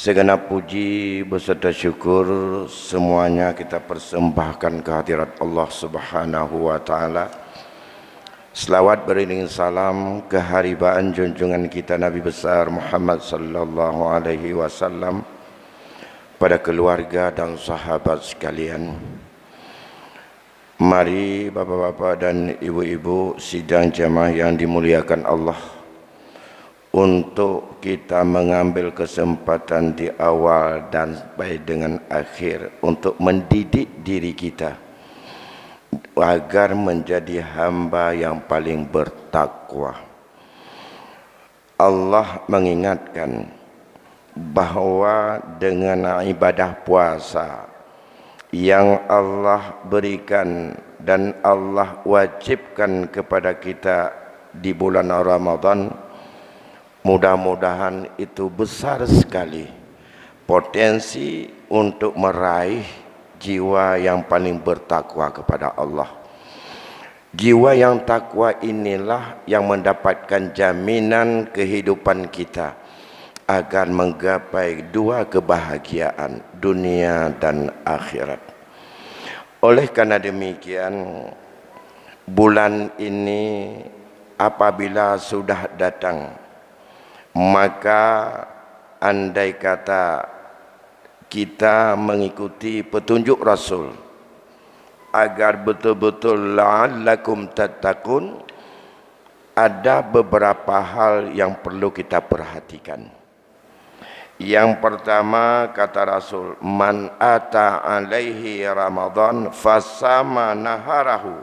Segenap puji beserta syukur semuanya kita persembahkan kehadirat Allah Subhanahu wa taala. Selawat beriring salam keharibaan junjungan kita Nabi besar Muhammad sallallahu alaihi wasallam pada keluarga dan sahabat sekalian. Mari bapak-bapak dan ibu-ibu sidang jamaah yang dimuliakan Allah, untuk kita mengambil kesempatan di awal dan sampai dengan akhir untuk mendidik diri kita agar menjadi hamba yang paling bertakwa. Allah mengingatkan bahawa dengan ibadah puasa yang Allah berikan dan Allah wajibkan kepada kita di bulan Ramadan, mudah-mudahan itu besar sekali potensi untuk meraih jiwa yang paling bertakwa kepada Allah. Jiwa yang takwa inilah yang mendapatkan jaminan kehidupan kita agar menggapai dua kebahagiaan, dunia dan akhirat. Oleh karena demikian, bulan ini apabila sudah datang, maka andai kata kita mengikuti petunjuk Rasul agar betul-betul la'allakum tattaqun, ada beberapa hal yang perlu kita perhatikan. Yang pertama, kata Rasul, man ata alaihi Ramadan fasama naharahu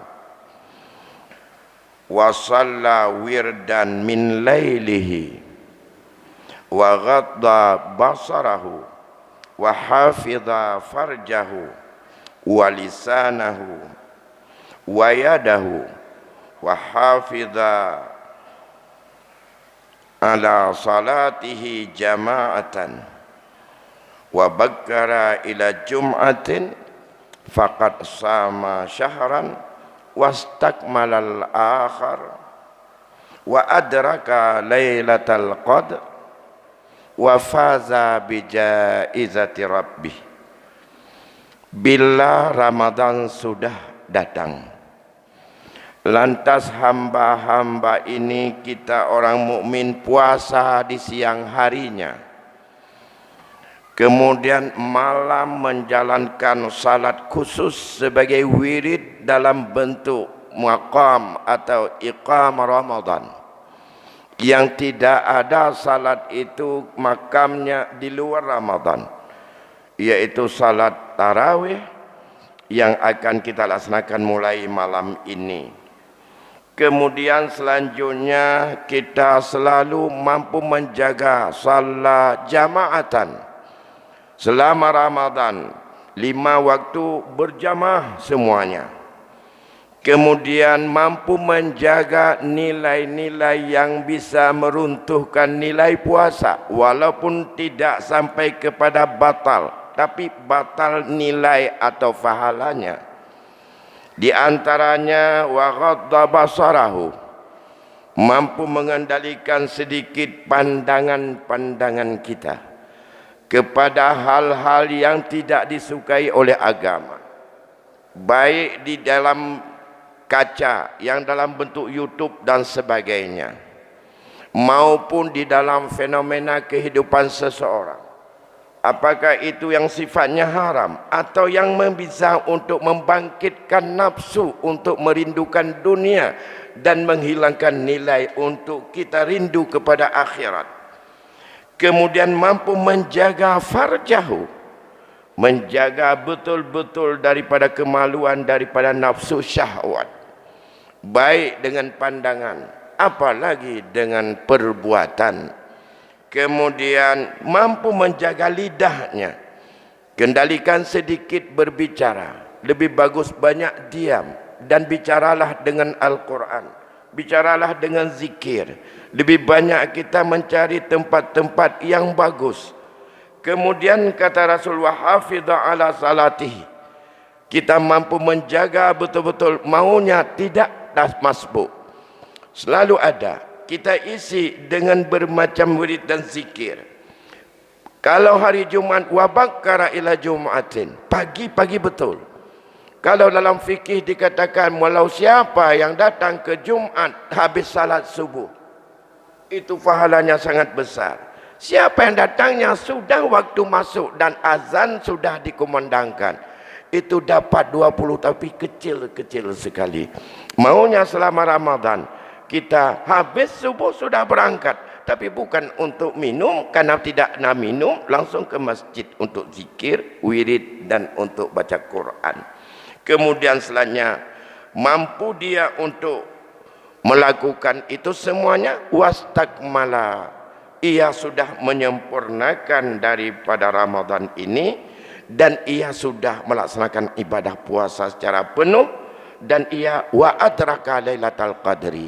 wa shalla wirdan min lailihi wa ghadda basarahu wa hafidha farjahu wa lisanahu wa yadahu wa hafidha ala salatihi jama'atan wa bakkara ila jum'atin faqad sama syahran wastakmalal akhar wa adraka lailatal qadr wa faza bijaizati rabbih. Bila Ramadan sudah datang, lantas hamba-hamba ini, kita orang mukmin puasa di siang harinya, kemudian malam menjalankan salat khusus sebagai wirid dalam bentuk maqam atau iqam Ramadan, yang tidak ada salat itu makamnya di luar Ramadan, yaitu salat tarawih yang akan kita laksanakan mulai malam ini. Kemudian selanjutnya kita selalu mampu menjaga salat jamaatan selama Ramadan, 5 waktu berjamaah semuanya. Kemudian mampu menjaga nilai-nilai yang bisa meruntuhkan nilai puasa, walaupun tidak sampai kepada batal, tapi batal nilai atau pahalanya. Di antaranya wa ghadda basarahu, mampu mengendalikan sedikit pandangan-pandangan kita kepada hal-hal yang tidak disukai oleh agama, baik di dalam kaca yang dalam bentuk YouTube dan sebagainya, maupun di dalam fenomena kehidupan seseorang, apakah itu yang sifatnya haram atau yang bisa untuk membangkitkan nafsu untuk merindukan dunia dan menghilangkan nilai untuk kita rindu kepada akhirat. Kemudian mampu menjaga farjahu, menjaga betul-betul daripada kemaluan, daripada nafsu syahwat, baik dengan pandangan apalagi dengan perbuatan. Kemudian mampu menjaga lidahnya, kendalikan sedikit berbicara, lebih bagus banyak diam, dan bicaralah dengan Al-Quran, bicaralah dengan zikir. Lebih banyak kita mencari tempat-tempat yang bagus. Kemudian kata Rasulullah, hafidha ala salatihi, kita mampu menjaga betul-betul maunya tidak masbuk, selalu ada. Kita isi dengan bermacam wirid dan zikir. Kalau hari Jumaat, wa bakkara ila Jum'atin, pagi-pagi betul. Kalau dalam fikih dikatakan walau siapa yang datang ke Jumat habis salat subuh, itu pahalanya sangat besar. Siapa yang datangnya sudah waktu masuk dan azan sudah dikumandangkan, itu dapat 20, tapi kecil-kecil sekali. Maunya selama Ramadan kita habis subuh sudah berangkat, tapi bukan untuk minum, karena tidak nak minum langsung ke masjid untuk zikir, wirid dan untuk baca Quran. Kemudian selanjutnya mampu dia untuk melakukan itu semuanya, wastakmala, ia sudah menyempurnakan daripada Ramadan ini, dan ia sudah melaksanakan ibadah puasa secara penuh, dan ia wa adraka lailatul qadri,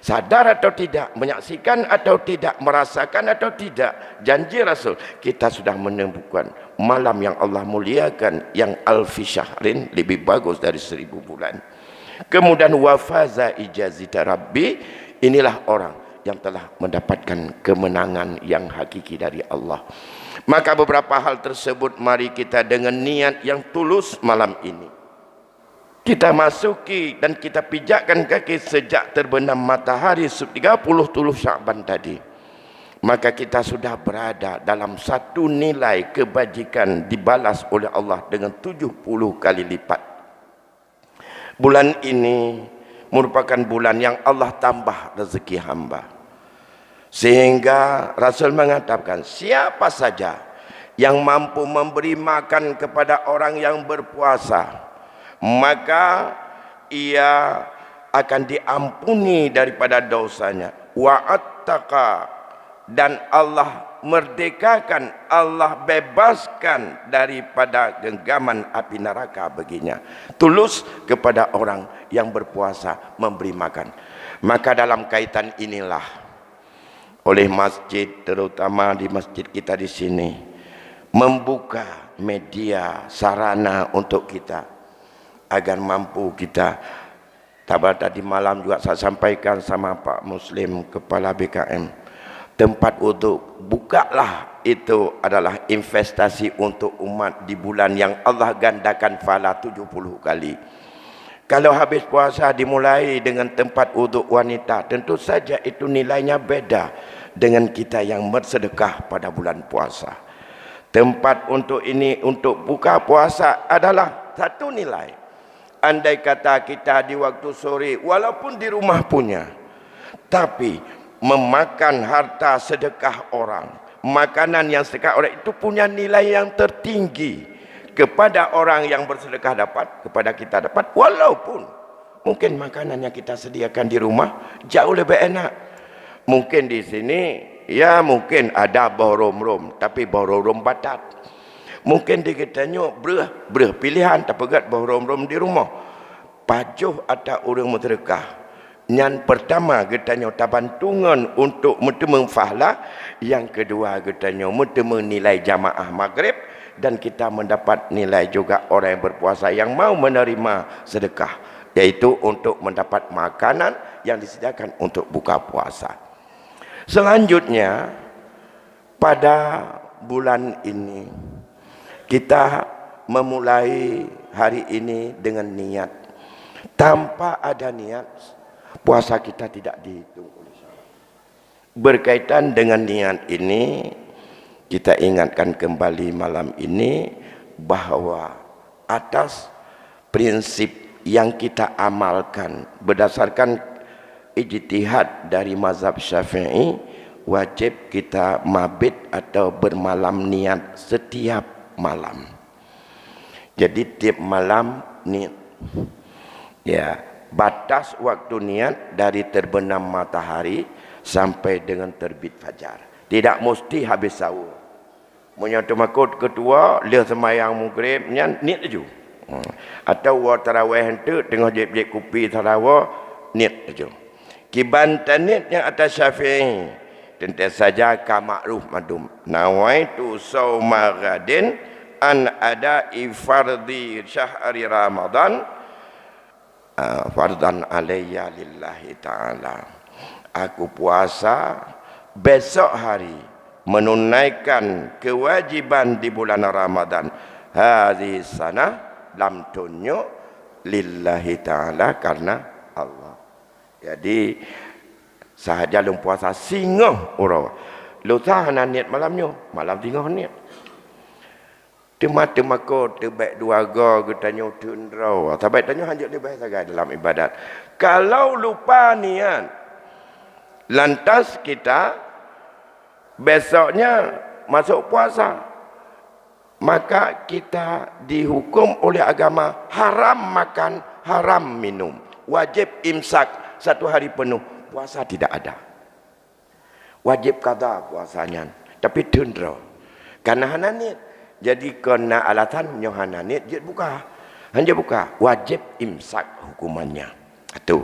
sadar atau tidak, menyaksikan atau tidak, merasakan atau tidak, janji Rasul, kita sudah menemukan malam yang Allah muliakan, yang alfi syahrin, lebih bagus dari 1000 bulan. Kemudian wafaza ijazita rabbi, inilah orang yang telah mendapatkan kemenangan yang hakiki dari Allah. Maka beberapa hal tersebut mari kita dengan niat yang tulus malam ini kita masuki dan kita pijakkan kaki sejak terbenam matahari 30 Sya'ban tadi. Maka kita sudah berada dalam satu nilai kebajikan dibalas oleh Allah dengan 70 kali lipat. Bulan ini merupakan bulan yang Allah tambah rezeki hamba. Sehingga Rasul mengatakan, siapa saja yang mampu memberi makan kepada orang yang berpuasa, maka ia akan diampuni daripada dosanya. Wa attaka, dan Allah merdekakan, Allah bebaskan daripada genggaman api neraka baginya. Tulus kepada orang yang berpuasa memberi makan. Maka dalam kaitan inilah oleh masjid, terutama di masjid kita di sini, membuka media sarana untuk kita agar mampu kita. Tadi malam juga saya sampaikan sama Pak Muslim, Kepala BKM, tempat wuduk, bukalah, itu adalah investasi untuk umat di bulan yang Allah gandakan pahala 70 kali. Kalau habis puasa dimulai dengan tempat wuduk wanita, tentu saja itu nilainya beda dengan kita yang bersedekah pada bulan puasa. Tempat untuk ini, untuk buka puasa adalah satu nilai. Andai kata kita di waktu sore, walaupun di rumah punya, tapi memakan harta sedekah orang, makanan yang sedekah orang itu punya nilai yang tertinggi. Kepada orang yang bersedekah dapat, kepada kita dapat, walaupun mungkin makanan yang kita sediakan di rumah jauh lebih enak. Mungkin di sini ya mungkin ada bau rom-rom, tapi bau rom batat. Mungkin dia katanya berah pilihan tak pegat bau rom-rom di rumah. Pajuh atau orang bersedekah. Yang pertama katanya tabantungan untuk menemu pahala, yang kedua katanya menemu nilai jamaah maghrib, dan kita mendapat nilai juga orang yang berpuasa yang mau menerima sedekah, yaitu untuk mendapat makanan yang disediakan untuk buka puasa. Selanjutnya pada bulan ini kita memulai hari ini dengan niat. Tanpa ada niat, puasa kita tidak dihitung. Berkaitan dengan niat ini, kita ingatkan kembali malam ini bahawa atas prinsip yang kita amalkan berdasarkan ijtihad dari mazhab Syafi'i, wajib kita mabit atau bermalam niat setiap malam. Jadi tiap malam niat. Ya, batas waktu niat dari terbenam matahari sampai dengan terbit fajar. Tidak mesti habis sahur. Menyatu makut ketua dia semayang maghrib niat je. Atau wa tarawih hente tengah jeb-jeb kopi tarawih niat je. Kibantan niat yang atas Syafi'i tentu saja ka makruf madum. Nawaitu sauma ghadin an ada fardhi syahri Ramadan fardan alayya lillahi ta'ala. Aku puasa besok hari menunaikan kewajiban di bulan Ramadan hadhihi sanah lam tunyu lillahi ta'ala, karena Allah. Jadi sahaja lum puasa singoh urawa lu tahan niat malamnya malam tinggal niat tema ko tebak dua go getanyo tundraw tabai tanyo hanjut lebih sagai dalam ibadat. Kalau lupa niat lantas kita besoknya masuk puasa, maka kita dihukum oleh agama haram makan, haram minum, wajib imsak 1 hari penuh, puasa tidak ada. Wajib qada puasanya, tapi tundra. Karena hananit, jadi kena alatan nyo hananit, jadi buka. Hanya buka, wajib imsak hukumannya. Itu.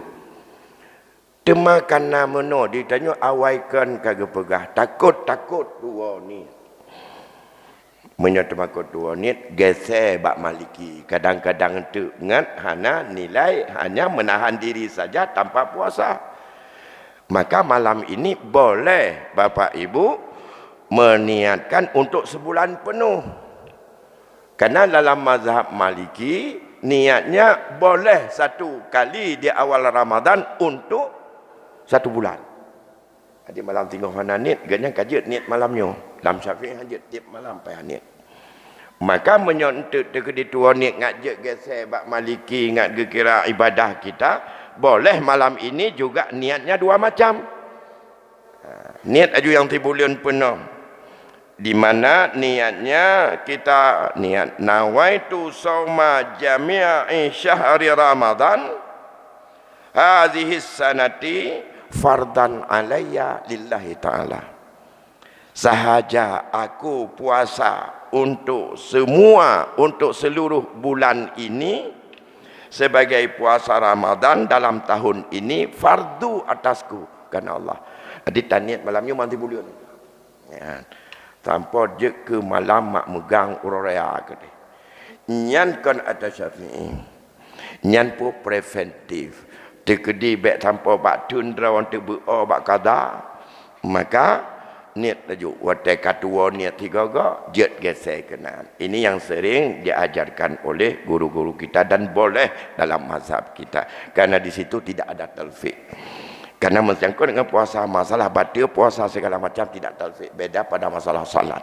Tema karena meno ditanya awaikan kagak pegah, takut dua ni. Menyatakkan dua ni, geser bak maliki. Kadang-kadang tu ingat hana nilai hanya menahan diri saja tanpa puasa. Maka malam ini boleh Bapak Ibu meniatkan untuk sebulan penuh. Karena dalam mazhab Maliki niatnya boleh 1 kali di awal Ramadan untuk 1 bulan. Jadi malam tinggal hana niat, ganyan kajut niat malamnya. Dalam Syafi'i hajut tiap malam payah niat. Maka menyontek di tua niat ngajak geser bak Maliki ngat kira ibadah kita, boleh malam ini juga niatnya 2 macam. Niat aju yang tibulion penuh. Di mana niatnya kita niat nawaitu shauma jami'i syahri Ramadan hadhihi sanati fardan alayya lillahi ta'ala. Sahaja aku puasa untuk semua, untuk seluruh bulan ini sebagai puasa Ramadan dalam tahun ini fardu atasku karena Allah. Jadi taniat malamnya manti bulion. Ya. Tanpa je ke malam mak megang uraya ke dia. Nyan kan atas Syafi'i. Nyan pun preventif. Tekedi bek tanpa bak tundra untuk berdoa bak kada. Maka niat tajuk watai katua niat 3 ga jet gesek kenan. Ini yang sering diajarkan oleh guru-guru kita dan boleh dalam mazhab kita. Karena di situ tidak ada talfiq. Karena menyangkut dengan puasa, masalah batil puasa segala macam tidak talfiq. Beda pada masalah salat.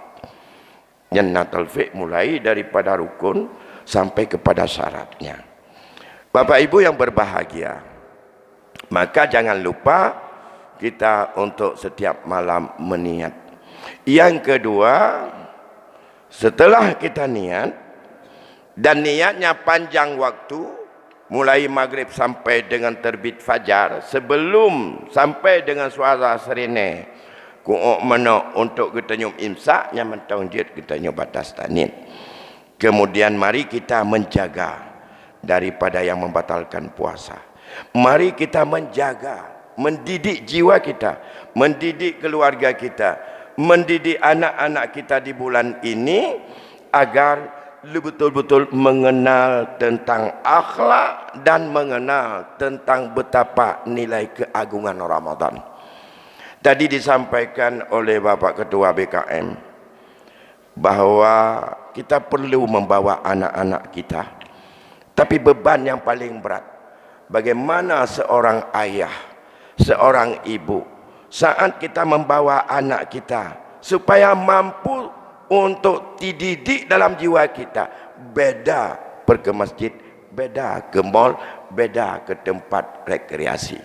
Yang talfiq mulai daripada rukun sampai kepada syaratnya. Bapak Ibu yang berbahagia, maka jangan lupa kita untuk setiap malam meniat. Yang kedua, setelah kita niat dan niatnya panjang waktu, mulai maghrib sampai dengan terbit fajar, sebelum sampai dengan suara serene ku'uk menok untuk kita nyum imsak yang mentang jid kita nyum batas tanit. Kemudian mari kita menjaga daripada yang membatalkan puasa. Mari kita menjaga, mendidik jiwa kita, mendidik keluarga kita, mendidik anak-anak kita di bulan ini agar betul-betul mengenal tentang akhlak dan mengenal tentang betapa nilai keagungan Ramadan. Tadi disampaikan oleh Bapak Ketua BKM bahawa kita perlu membawa anak-anak kita. Tapi beban yang paling berat, bagaimana seorang ayah, seorang ibu, saat kita membawa anak kita supaya mampu untuk dididik dalam jiwa kita. Beda pergi masjid, beda ke mall, beda ke tempat rekreasi.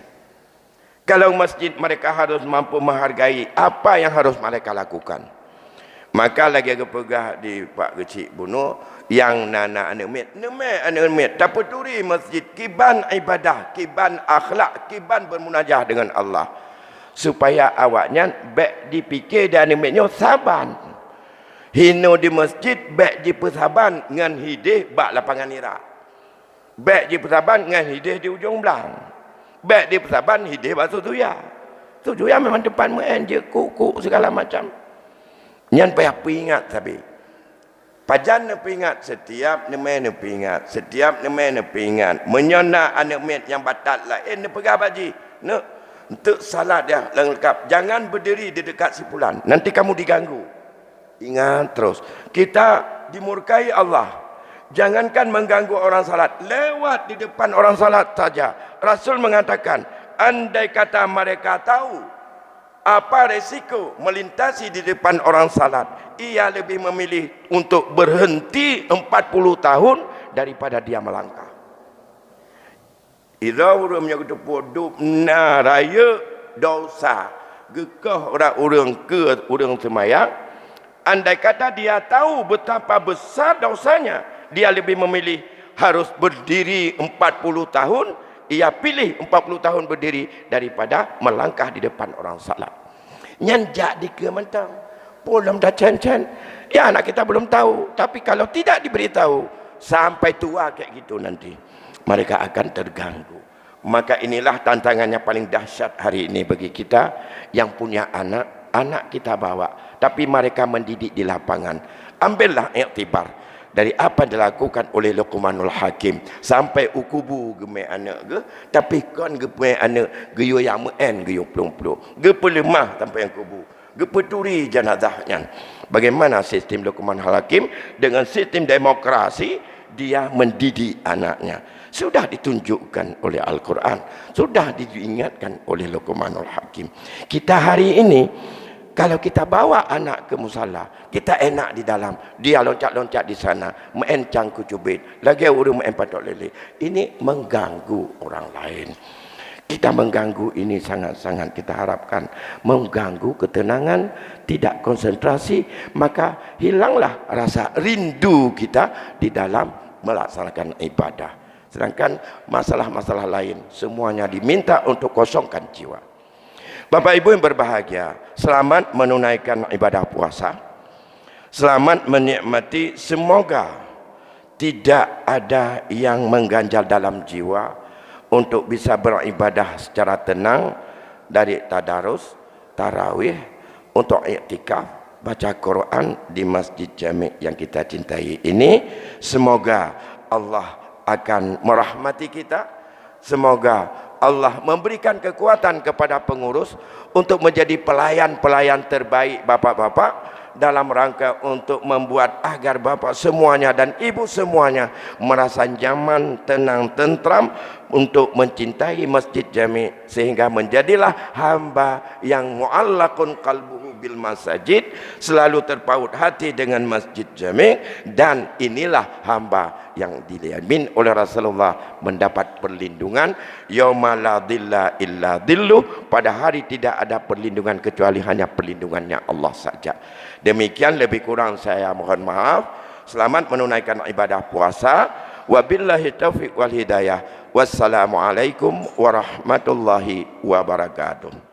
Kalau masjid mereka harus mampu menghargai apa yang harus mereka lakukan. Maka lagi aku pegah di Pak Kecik Bunuh yang nana anak mit tapi turi masjid kiban ibadah, kiban akhlak, kiban bermunajah dengan Allah. Supaya awaknya baik dipikir dan anak saban. Hino di masjid, baik di persahaban dengan hidih bak lapangan Iraq. Baik di persahaban dengan hidih di ujung belang. Baik di persahaban hidih bak Suzuya. Suzuya memang depan main je, kuk segala macam. Yang payah ingat tapi. Pajan nepi ingat, setiap nemai nepi ingat. Setiap nemai nepi ingat. Menyona anak met yang batal lain, ne pegah baji. Untuk salat dia lengkap. Jangan berdiri di dekat sipulan, nanti kamu diganggu. Ingat terus, kita dimurkai Allah. Jangankan mengganggu orang salat, lewat di depan orang salat saja. Rasul mengatakan, andai kata mereka tahu apa resiko melintasi di depan orang salat, ia lebih memilih untuk berhenti 40 tahun daripada dia melangkah. Ira urang nya ketepoduk na raya dosa. Gekah orang-orang ke orang semayang, andai kata dia tahu betapa besar dosanya, dia lebih memilih harus berdiri 40 tahun. Ia pilih 40 tahun berdiri daripada melangkah di depan orang salat. Nyanjak di kementang. Belum dah can-can. Ya, anak kita belum tahu. Tapi kalau tidak diberitahu, sampai tua kayak gitu nanti, mereka akan terganggu. Maka inilah tantangannya paling dahsyat hari ini bagi kita yang punya anak. Anak kita bawa, tapi mereka mendidik di lapangan. Ambillah iktibar dari apa dilakukan oleh Luqmanul Hakim. Sampai ukubu gemai anak ke, tapi kan gemai anak geyo yang men geyo pelung-pelung. Ge pelemah tanpa yang kubu. Ge peturi jenazahnya. Bagaimana sistem Luqmanul Hakim dengan sistem demokrasi, dia mendidik anaknya. Sudah ditunjukkan oleh Al-Quran, sudah diingatkan oleh Luqmanul Hakim. Kita hari ini, kalau kita bawa anak ke musala, kita enak di dalam, dia loncat-loncat di sana, mencang kucubit, lagi urung patok lele. Ini mengganggu orang lain. Kita mengganggu ini sangat-sangat, kita harapkan mengganggu ketenangan, tidak konsentrasi, maka hilanglah rasa rindu kita di dalam melaksanakan ibadah. Sedangkan masalah-masalah lain semuanya diminta untuk kosongkan jiwa. Bapak Ibu yang berbahagia, selamat menunaikan ibadah puasa. Selamat menikmati, semoga tidak ada yang mengganjal dalam jiwa untuk bisa beribadah secara tenang dari tadarus, tarawih, untuk iktikaf, baca Quran di Masjid Jami' yang kita cintai ini. Semoga Allah akan merahmati kita. Semoga Allah memberikan kekuatan kepada pengurus untuk menjadi pelayan-pelayan terbaik bapak-bapak dalam rangka untuk membuat agar bapak semuanya dan ibu semuanya merasa nyaman, tenang, tentram untuk mencintai Masjid Jami', sehingga menjadilah hamba yang mu'allaqun qalbuhu bil masajid, selalu terpaut hati dengan Masjid Jami'. Dan inilah hamba yang dijamin oleh Rasulullah mendapat perlindungan yauma la dhilla illa dhilluh, pada hari tidak ada perlindungan kecuali hanya perlindungannya Allah saja. Demikian, lebih kurang saya mohon maaf. Selamat menunaikan ibadah puasa. Wabillahi taufiq wal hidayah. Wassalamualaikum warahmatullahi wabarakatuh.